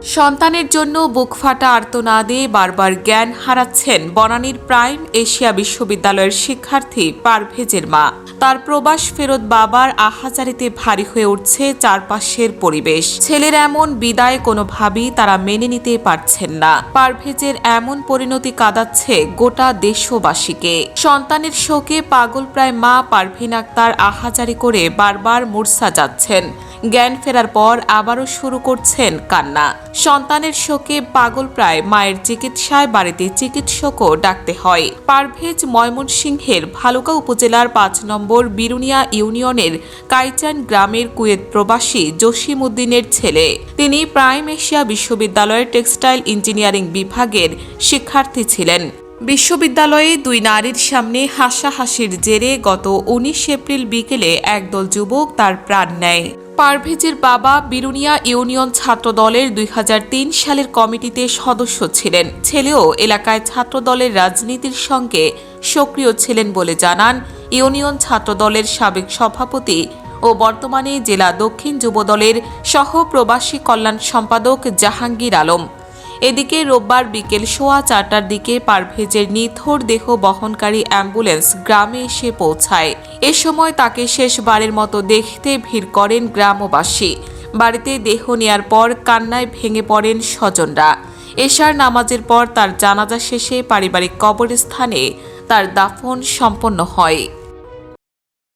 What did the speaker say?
সন্তানের জন্য বুকফাটা আর্তনাদে বারবার জ্ঞান হারাচ্ছেন বনানীর প্রাইম এশিয়া বিশ্ববিদ্যালয়ের শিক্ষার্থী পারভেজের মা। তার প্রবাস ফেরত বাবার আহাজারিতে ভারী হয়ে উঠছে চারপাশের পরিবেশ। ছেলের এমন বিদায় কোনোভাবেই তারা মেনে নিতে পারছেন না। পারভেজের এমন পরিণতি কাঁদাচ্ছে গোটা দেশবাসীকে। সন্তানের শোকে পাগল প্রায় মা পারভিন আক্তার আহাজারি করে বারবার মূর্ছা যাচ্ছেন। জ্ঞান ফেরার পর আবারও শুরু করছেন কান্না। সন্তানের শোকে পাগল প্রায় মায়ের চিকিৎসায় বাড়িতে চিকিৎসকও ডাকতে হয়। পারভেজ ময়মনসিংহের ভালুকা উপজেলার ৫ নম্বর বিরুনিয়া ইউনিয়নের কাইচান গ্রামের কুয়েত প্রবাসী জসিম উদ্দিনের ছেলে। তিনি প্রাইম এশিয়া বিশ্ববিদ্যালয়ের টেক্সটাইল ইঞ্জিনিয়ারিং বিভাগের শিক্ষার্থী ছিলেন। বিশ্ববিদ্যালয়ে দুই নারীর সামনে হাসাহাসির জেরে গত ১৯ এপ্রিল বিকেলে একদল যুবক তার প্রাণ নেয়। পারভেজের বাবা বিরুনিয়া ইউনিয়ন ছাত্রদলের ২০০৩ সালের কমিটিতে সদস্য ছিলেন। ছেলেও এলাকায় ছাত্রদলের রাজনীতির সঙ্গে সক্রিয় ছিলেন বলে জানান ইউনিয়ন ছাত্রদলের সাবেক সভাপতি ও বর্তমানে জেলা দক্ষিণ যুবদলের সহ প্রবাসী কল্যাণ সম্পাদক জাহাঙ্গীর আলম। এদিকে রোববার বিকেল 4:15টার দিকে পারভেজের নিথর দেহ বহনকারী অ্যাম্বুলেন্স গ্রামে এসে পৌঁছায়। এ সময় তাকে শেষবারের মতো দেখতে ভিড় করেন গ্রামবাসী। বাড়িতে দেহ নেয়ার পর কান্নায় ভেঙে পড়েন স্বজনরা। এশার নামাজের পর তার জানাজা শেষে পারিবারিক কবরস্থানে তার দাফন সম্পন্ন হয়।